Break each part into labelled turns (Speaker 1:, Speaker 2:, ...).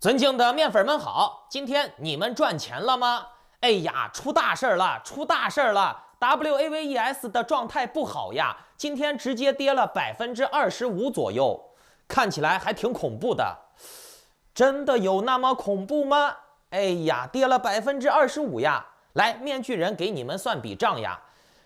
Speaker 1: 尊敬的面粉们好，今天你们赚钱了吗？哎呀，出大事了，出大事了！WAVES 的状态不好呀，今天直接跌了25%左右，看起来还挺恐怖的。真的有那么恐怖吗？哎呀，跌了25%呀！来，面具人给你们算笔账呀。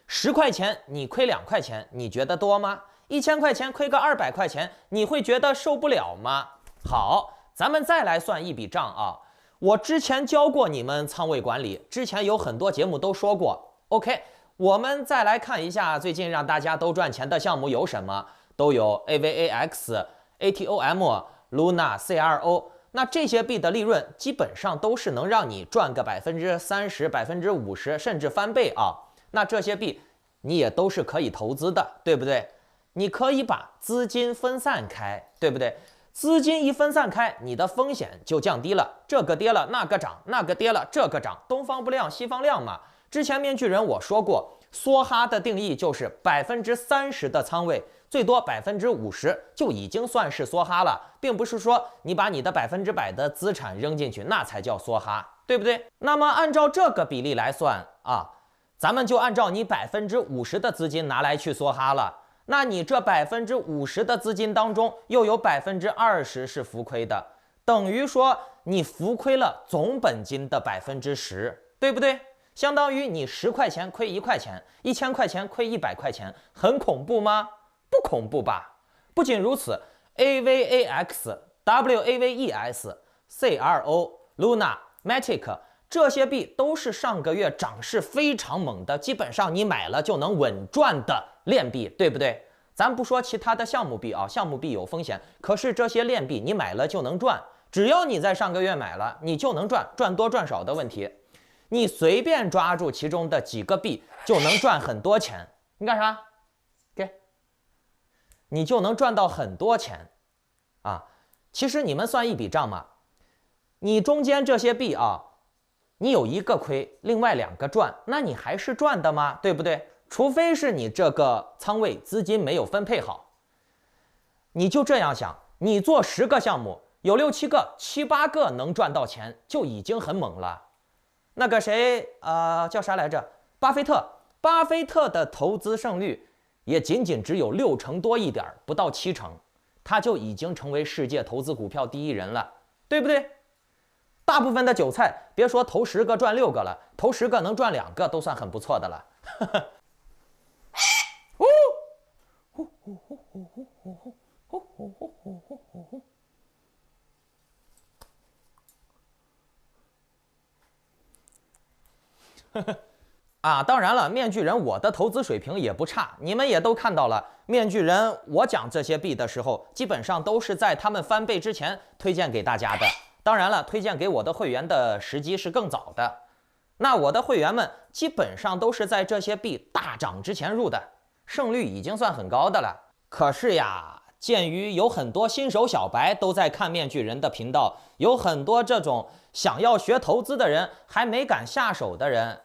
Speaker 1: 10块钱你亏2块钱，你觉得多吗？1000块钱亏个200块钱，你会觉得受不了吗？好。咱们再来算一笔账啊！我之前教过你们仓位管理，之前有很多节目都说过。OK， 我们再来看一下最近让大家都赚钱的项目有什么？都有 AVAX、ATOM、Luna、CRO。那这些币的利润基本上都是能让你赚个30%、50%，甚至翻倍啊！那这些币你也都是可以投资的，对不对？你可以把资金分散开，对不对？资金一分散开，你的风险就降低了。这个跌了，那个涨；那个跌了，这个涨。东方不亮西方亮嘛。之前面具人我说过，梭哈的定义就是30%的仓位，最多50%就已经算是梭哈了，并不是说你把你的100%的资产扔进去，那才叫梭哈，对不对？那么按照这个比例来算啊，咱们就按照你50%的资金拿来去梭哈了。那你这50%的资金当中，又有20%是浮亏的，等于说你浮亏了总本金的10%，对不对？相当于你10块钱亏1块钱，1000块钱亏100块钱，很恐怖吗？不恐怖吧？不仅如此 ，AVAX、WAVES、CRO、Luna、Matic。这些币都是上个月涨势非常猛的，基本上你买了就能稳赚的链币，对不对？咱不说其他的项目币啊，项目币有风险，可是这些链币你买了就能赚，只要你在上个月买了，你就能赚，赚多赚少的问题。你随便抓住其中的几个币就能赚很多钱。你干啥？给，你就能赚到很多钱啊！其实你们算一笔账嘛，你中间这些币啊。你有一个亏，另外2个赚，那你还是赚的吗？对不对？除非是你这个仓位资金没有分配好。你就这样想，你做10个项目，有6、7个、7、8个能赚到钱，就已经很猛了。那个谁，叫啥来着？巴菲特。巴菲特的投资胜率也仅仅只有6成多一点，不到7成，他就已经成为世界投资股票第1人了，对不对？大部分的韭菜，别说投10个赚6个了，投10个能赚2个都算很不错的了。啊，当然了，面具人我的投资水平也不差，你们也都看到了。面具人我讲这些币的时候，基本上都是在他们翻倍之前推荐给大家的。当然了，推荐给我的会员的时机是更早的。那我的会员们基本上都是在这些币大涨之前入的，胜率已经算很高的了。可是呀，鉴于有很多新手小白都在看面具人的频道，有很多这种想要学投资的人还没敢下手的人，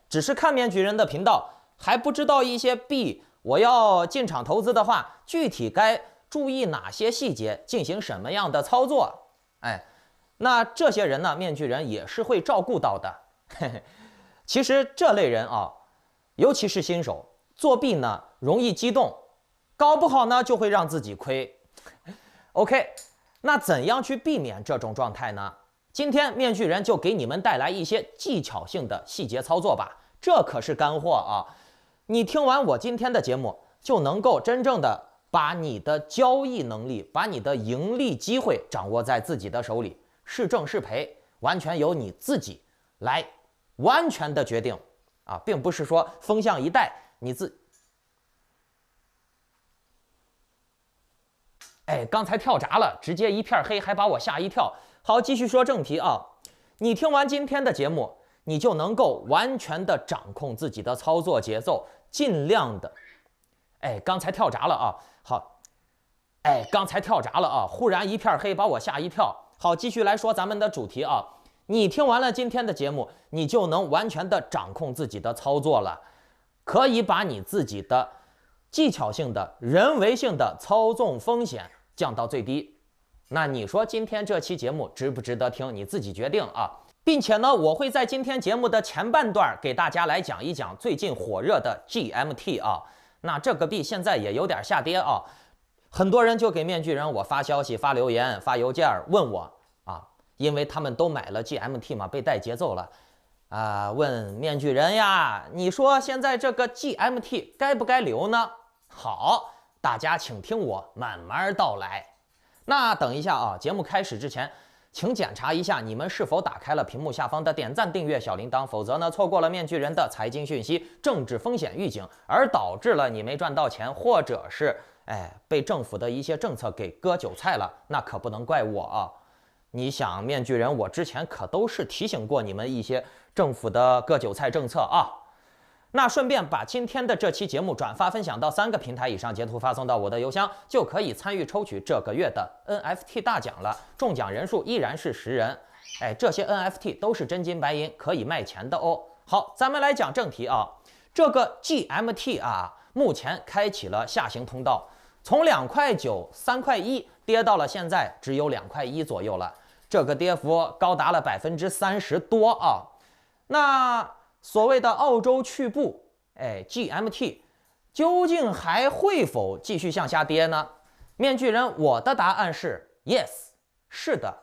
Speaker 1: 只是看面具人的频道，还不知道一些币，我要进场投资的话，具体该注意哪些细节，进行什么样的操作，那这些人呢，面具人也是会照顾到的。其实这类人啊，尤其是新手，作弊呢容易激动，搞不好呢就会让自己亏。OK， 那怎样去避免这种状态呢？今天面具人就给你们带来一些技巧性的细节操作吧，这可是干货啊！你听完我今天的节目，就能够真正的把你的交易能力，把你的盈利机会掌握在自己的手里。是挣是赔，完全由你自己来完全的决定啊，并不是说风向一带你刚才跳闸了，直接一片黑，还把我吓一跳。好，继续说正题啊。你听完今天的节目，你就能够完全的掌控自己的操作节奏，尽量的，刚才跳闸了啊。好，刚才跳闸了啊，忽然一片黑，把我吓一跳。好，继续来说咱们的主题啊。你听完了今天的节目，你就能完全的掌控自己的操作了，可以把你自己的技巧性的、人为性的操纵风险降到最低。那你说今天这期节目值不值得听？你自己决定啊。并且呢，我会在今天节目的前半段给大家来讲一讲最近火热的 GMT 啊。那这个币现在也有点下跌啊，很多人就给面具人我发消息、发留言、发邮件问我啊，因为他们都买了 GMT 嘛，被带节奏了啊，问面具人呀，你说现在这个 GMT 该不该留呢？好，大家请听我慢慢道来。那等一下啊，节目开始之前，请检查一下你们是否打开了屏幕下方的点赞、订阅、小铃铛，否则呢，错过了面具人的财经讯息、政治风险预警，而导致了你没赚到钱，或者是被政府的一些政策给割韭菜了，那可不能怪我啊。你想，面具人我之前可都是提醒过你们一些政府的割韭菜政策啊。那顺便把今天的这期节目转发分享到3个平台以上，截图发送到我的邮箱，就可以参与抽取这个月的 NFT 大奖了。中奖人数依然是10人。这些 NFT 都是真金白银，可以卖钱的哦。好，咱们来讲正题啊。这个 GMT 啊，目前开启了下行通道，从2.9块、3.1块跌到了现在只有2.1块左右了，这个跌幅高达了30%多啊。那所谓的澳洲去步，GMT 究竟还会否继续向下跌呢？面具人，我的答案是 yes， 是的。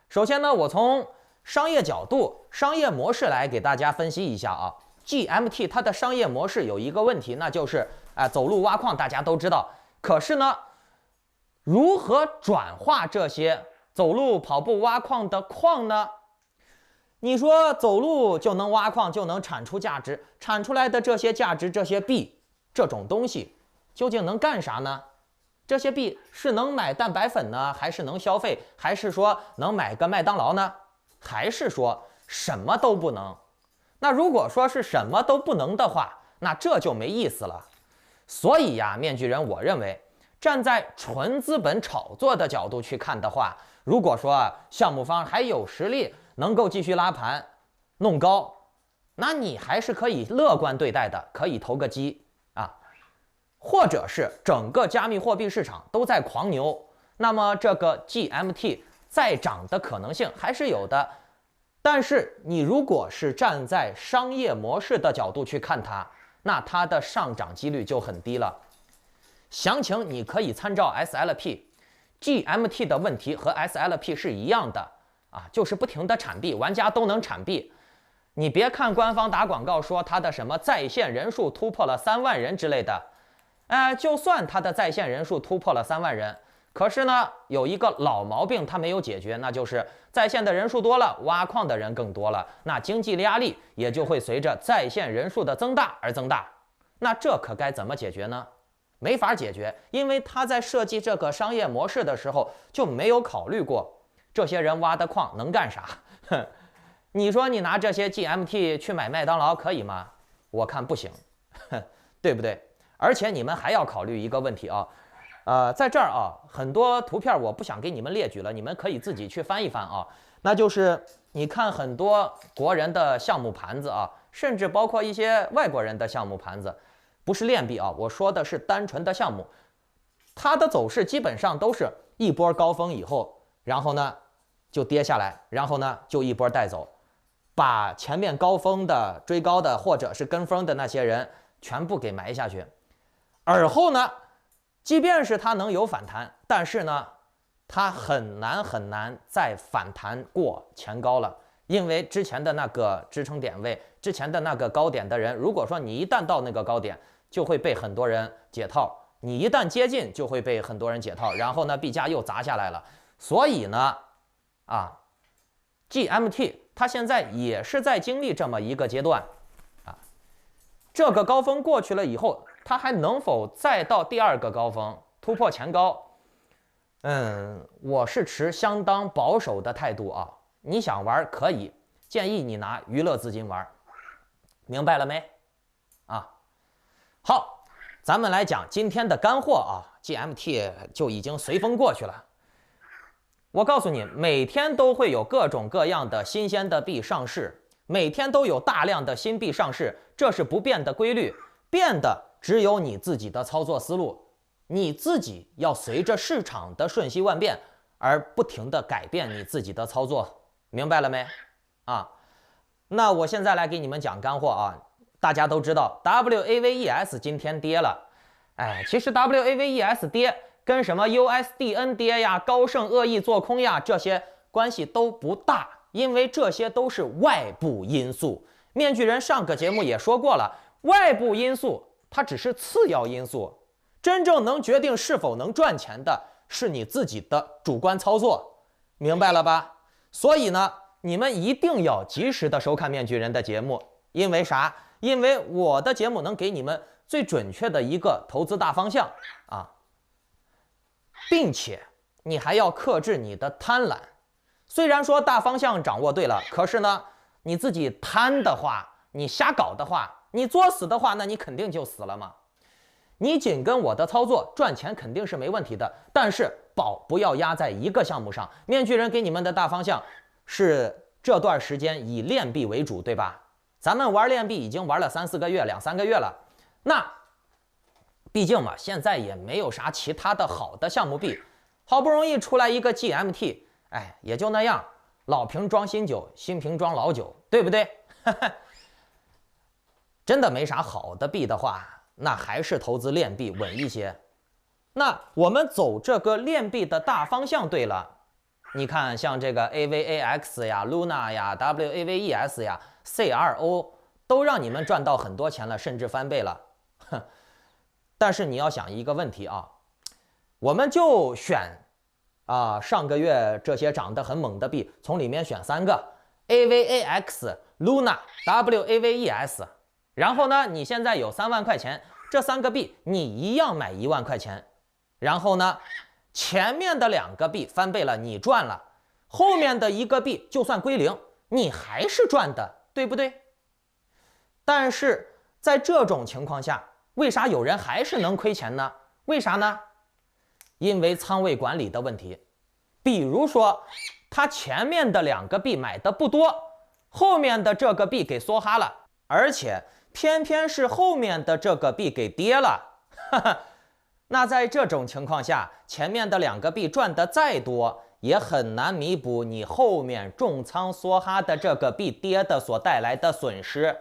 Speaker 1: 首先呢，我从商业角度、商业模式来给大家分析一下啊。GMT 它的商业模式有一个问题，那就是走路挖矿，大家都知道。可是呢，如何转化这些走路、跑步、挖矿的矿呢？你说走路就能挖矿，就能产出价值，产出来的这些价值、这些币这种东西，究竟能干啥呢？这些币是能买蛋白粉呢，还是能消费，还是说能买个麦当劳呢？还是说什么都不能？那如果说是什么都不能的话，那这就没意思了。所以呀，面具人，我认为站在纯资本炒作的角度去看的话，如果说项目方还有实力能够继续拉盘弄高，那你还是可以乐观对待的，可以投个机啊。或者是整个加密货币市场都在狂牛，那么这个 GMT 再涨的可能性还是有的。但是你如果是站在商业模式的角度去看它，那它的上涨几率就很低了。详情你可以参照 SLP。GMT 的问题和 SLP 是一样的啊，就是不停的产币，玩家都能产币。你别看官方打广告说它的什么在线人数突破了3万人之类的，就算它的在线人数突破了3万人，可是呢，有一个老毛病它没有解决，那就是在线的人数多了，挖矿的人更多了，那经济压力也就会随着在线人数的增大而增大。那这可该怎么解决呢？没法解决，因为他在设计这个商业模式的时候就没有考虑过这些人挖的矿能干啥。你说你拿这些 GMT 去买麦当劳可以吗？我看不行，对不对？而且你们还要考虑一个问题啊，在这儿啊，很多图片我不想给你们列举了，你们可以自己去翻一翻啊。那就是你看很多国人的项目盘子啊，甚至包括一些外国人的项目盘子，不是链币啊，我说的是单纯的项目，它的走势基本上都是一波高峰以后，然后呢就跌下来，然后呢就一波带走，把前面高峰的追高的或者是跟风的那些人全部给埋下去。而后呢，即便是它能有反弹，但是呢，它很难再反弹过前高了，因为之前的那个支撑点位，之前的那个高点的人，如果说你一旦到那个高点，就会被很多人解套，你一旦接近就会被很多人解套，然后呢币价又砸下来了。所以呢GMT 它现在也是在经历这么一个阶段啊，这个高峰过去了以后，它还能否再到第2个高峰突破前高？我是持相当保守的态度啊。你想玩可以，建议你拿娱乐资金玩，明白了没？好，咱们来讲今天的干货啊。GMT 就已经随风过去了。我告诉你，每天都会有各种各样的新鲜的币上市，每天都有大量的新币上市，这是不变的规律，变的只有你自己的操作思路。你自己要随着市场的瞬息万变而不停的改变你自己的操作，明白了没？啊，那我现在来给你们讲干货啊。大家都知道 WAVES 今天跌了，其实 WAVES 跌跟什么 USDN 跌呀、高盛恶意做空呀这些关系都不大，因为这些都是外部因素。面具人上个节目也说过了，外部因素它只是次要因素，真正能决定是否能赚钱的是你自己的主观操作，明白了吧？所以呢，你们一定要及时的收看面具人的节目，因为啥？因为我的节目能给你们最准确的一个投资大方向啊，并且你还要克制你的贪婪。虽然说大方向掌握对了，可是呢，你自己贪的话，你瞎搞的话，你作死的话，那你肯定就死了嘛。你紧跟我的操作，赚钱肯定是没问题的，但是宝不要压在一个项目上。面具人给你们的大方向是这段时间以练币为主，对吧？咱们玩练币已经玩了3、4个月、2、3个月了，那毕竟嘛，现在也没有啥其他的好的项目币，好不容易出来一个 GMT， 也就那样，老瓶装新酒，新瓶装老酒，对不对？真的没啥好的币的话，那还是投资练币稳一些。那我们走这个练币的大方向对了，你看像这个 AVAX 呀、Luna 呀、WAVES 呀、C2O 都让你们赚到很多钱了，甚至翻倍了。但是你要想一个问题啊，我们就选上个月这些涨得很猛的币，从里面选3个 AVAX、Luna、WAVES。然后呢，你现在有3万块钱，这3个币你一样买1万块钱。然后呢，前面的2个币翻倍了，你赚了；后面的1个币就算归零，你还是赚的，对不对？但是在这种情况下，为啥有人还是能亏钱呢？为啥呢？因为仓位管理的问题。比如说，他前面的2个币买的不多，后面的这个币给梭哈了，而且偏偏是后面的这个币给跌了。那在这种情况下，前面的2个币赚的再多，也很难弥补你后面重仓梭哈的这个币跌的所带来的损失。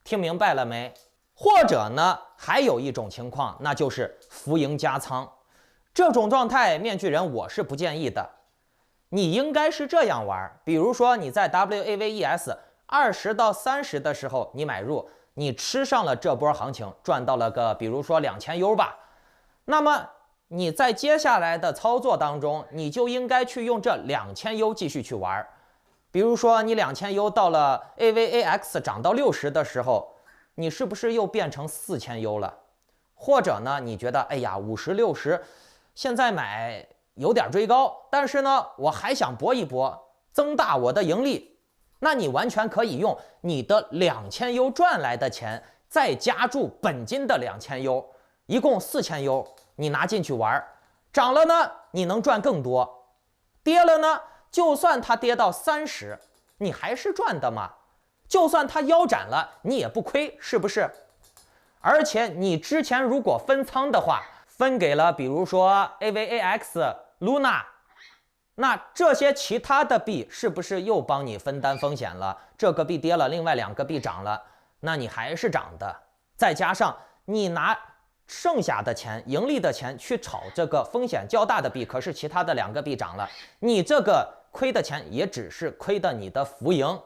Speaker 1: 听明白了没？或者呢，还有一种情况，那就是浮盈加仓。这种状态，面具人我是不建议的。你应该是这样玩，比如说你在 WAVES 20到30的时候你买入，你吃上了这波行情，赚到了个比如说2000U 吧。那么你在接下来的操作当中，你就应该去用这2000U 继续去玩。比如说你2000U 到了 AVAX 涨到60的时候，你是不是又变成4000U 了？或者呢，你觉得50、60现在买有点追高，但是呢我还想搏一搏，增大我的盈利，那你完全可以用你的2000U 赚来的钱再加注本金的2000U，一共4000U，你拿进去玩，涨了呢你能赚更多，跌了呢就算它跌到30，你还是赚的嘛。就算它腰斩了，你也不亏，是不是？而且你之前如果分仓的话，分给了比如说 AVAX、Luna， 那这些其他的币是不是又帮你分担风险了？这个币跌了，另外2个币涨了，那你还是涨的。再加上你拿剩下的钱、盈利的钱去炒这个风险较大的币，可是其他的2个币涨了，你这个亏的钱也只是亏的你的浮盈，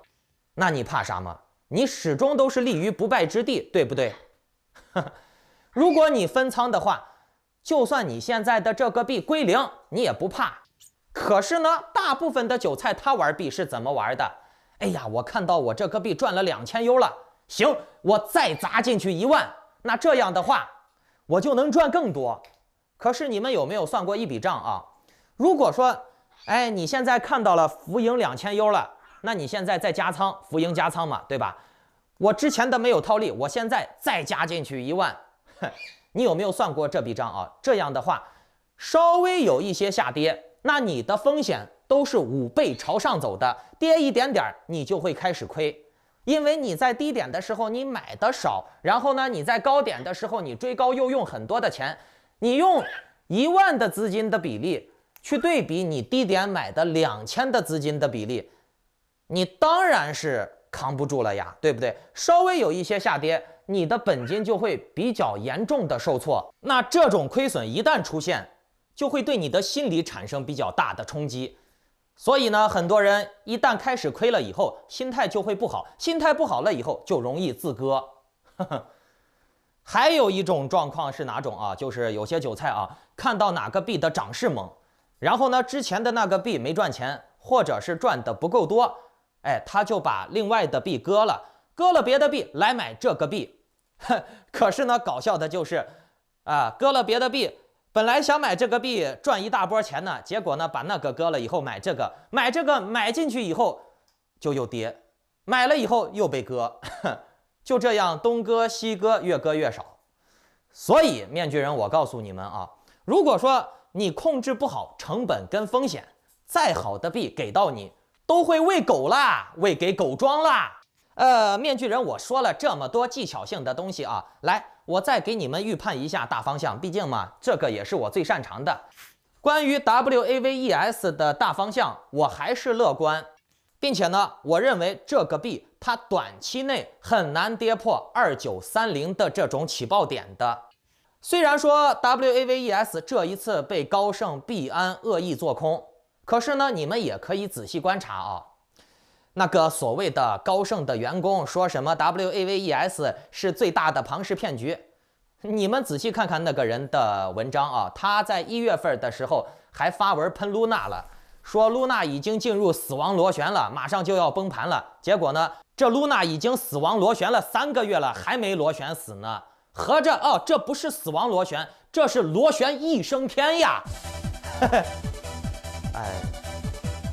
Speaker 1: 那你怕啥吗？你始终都是立于不败之地，对不对？如果你分仓的话，就算你现在的这个币归零，你也不怕。可是呢，大部分的韭菜他玩币是怎么玩的？我看到我这个币赚了2000U 了，行，我再砸进去1万，那这样的话我就能赚更多。可是你们有没有算过一笔账啊？如果说你现在看到了浮盈2000U 了，那你现在再加仓，浮盈加仓嘛，对吧？我之前的没有套利，我现在再加进去1万，你有没有算过这笔账啊？这样的话，稍微有一些下跌，那你的风险都是5倍朝上走的，跌一点点你就会开始亏，因为你在低点的时候你买的少，然后呢你在高点的时候你追高又用很多的钱，你用1万的资金的比例去对比你低点买的2000的资金的比例，你当然是扛不住了呀，对不对？稍微有一些下跌，你的本金就会比较严重的受挫。那这种亏损一旦出现，就会对你的心理产生比较大的冲击。所以呢，很多人一旦开始亏了以后，心态就会不好，心态不好了以后就容易自割。还有一种状况是哪种啊？就是有些韭菜啊，看到哪个币的涨势猛，然后呢，之前的那个币没赚钱，或者是赚的不够多，哎，他就把另外的币割了，割了别的币来买这个币。可是呢，搞笑的就是割了别的币，本来想买这个币赚一大波钱呢，结果呢，把那个割了以后买这个买进去以后就又跌，买了以后又被割。就这样东割西割，越割越少。所以面具人，我告诉你们啊，如果说你控制不好成本跟风险，再好的币给到你都会喂狗啦，喂给狗装啦。面具人，我说了这么多技巧性的东西啊，来，我再给你们预判一下大方向，毕竟嘛，这个也是我最擅长的。关于 WAVES 的大方向，我还是乐观，并且呢，我认为这个币它短期内很难跌破2930的这种起爆点的。虽然说 WAVES 这一次被高盛、币安恶意做空，可是呢，你们也可以仔细观察啊。那个所谓的高盛的员工说什么 WAVES 是最大的庞氏骗局，你们仔细看看那个人的文章啊，他在1月份的时候还发文喷露娜了，说露娜已经进入死亡螺旋了，马上就要崩盘了。结果呢，这露娜已经死亡螺旋了3个月了，还没螺旋死呢。合着这不是死亡螺旋，这是螺旋一升天呀！哎，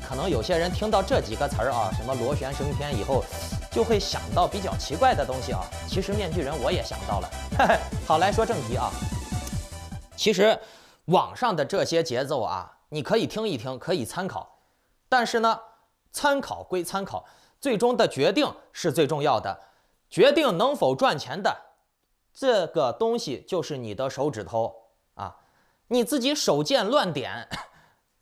Speaker 1: 可能有些人听到这几个词儿啊，什么螺旋升天以后，就会想到比较奇怪的东西啊。其实面具人我也想到了。好，来说正题啊。其实网上的这些节奏啊，你可以听一听，可以参考，但是呢，参考归参考，最终的决定是最重要的。决定能否赚钱的这个东西就是你的手指头啊，你自己手贱乱点，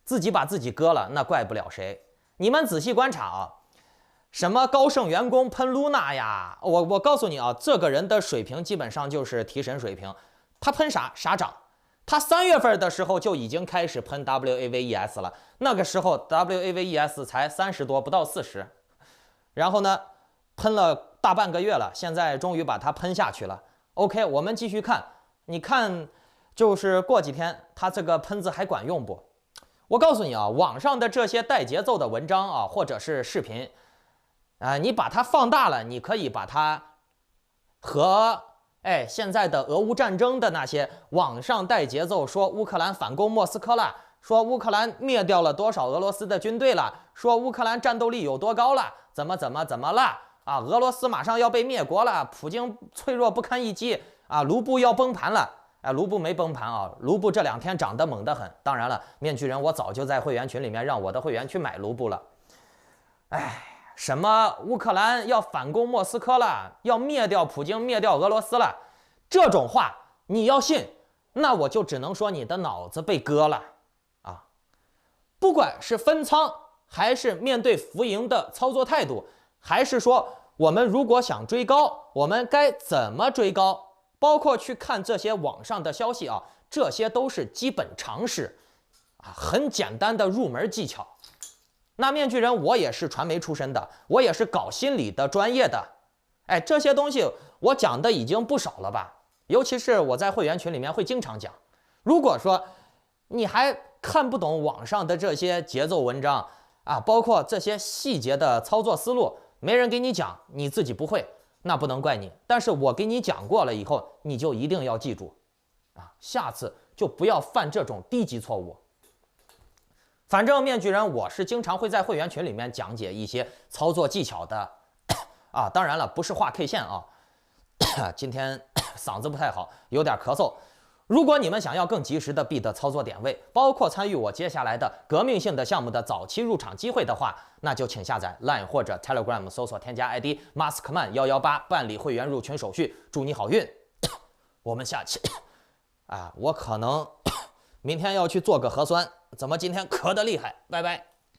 Speaker 1: 自己把自己割了，那怪不了谁。你们仔细观察啊，什么高盛员工喷露娜呀，我告诉你啊，这个人的水平基本上就是提神水平，他喷啥涨。他3月份的时候就已经开始喷 WAVES 了，那个时候 WAVES 才30多，不到40，然后呢，喷了大半个月了，现在终于把它喷下去了。OK， 我们继续看，你看，就是过几天它这个喷子还管用不？我告诉你啊，网上的这些带节奏的文章啊，或者是视频，你把它放大了，你可以把它和现在的俄乌战争的那些网上带节奏说乌克兰反攻莫斯科了，说乌克兰灭掉了多少俄罗斯的军队了，说乌克兰战斗力有多高了，怎么了啊？俄罗斯马上要被灭国了，普京脆弱不堪一击啊！卢布要崩盘了，卢布没崩盘啊，卢布这2天涨得猛得很。当然了，面具人我早就在会员群里面让我的会员去买卢布了。什么乌克兰要反攻莫斯科了，要灭掉普京，灭掉俄罗斯了，这种话你要信，那我就只能说你的脑子被割了啊！不管是分仓，还是面对浮盈的操作态度，还是说我们如果想追高，我们该怎么追高，包括去看这些网上的消息啊，这些都是基本常识啊，很简单的入门技巧。那面具人我也是传媒出身的，我也是搞心理的专业的，这些东西我讲的已经不少了吧？尤其是我在会员群里面会经常讲。如果说你还看不懂网上的这些节奏文章啊，包括这些细节的操作思路，没人给你讲，你自己不会，那不能怪你。但是我给你讲过了以后，你就一定要记住啊，下次就不要犯这种低级错误。反正面具人我是经常会在会员群里面讲解一些操作技巧的啊，当然了，不是画 K 线啊。今天嗓子不太好，有点咳嗽。如果你们想要更及时的币的操作点位，包括参与我接下来的革命性的项目的早期入场机会的话，那就请下载 Line 或者 Telegram 搜索添加 ID Maskman118办理会员入群手续，祝你好运。我们下期我可能明天要去做个核酸。怎么今天咳得厉害？拜拜。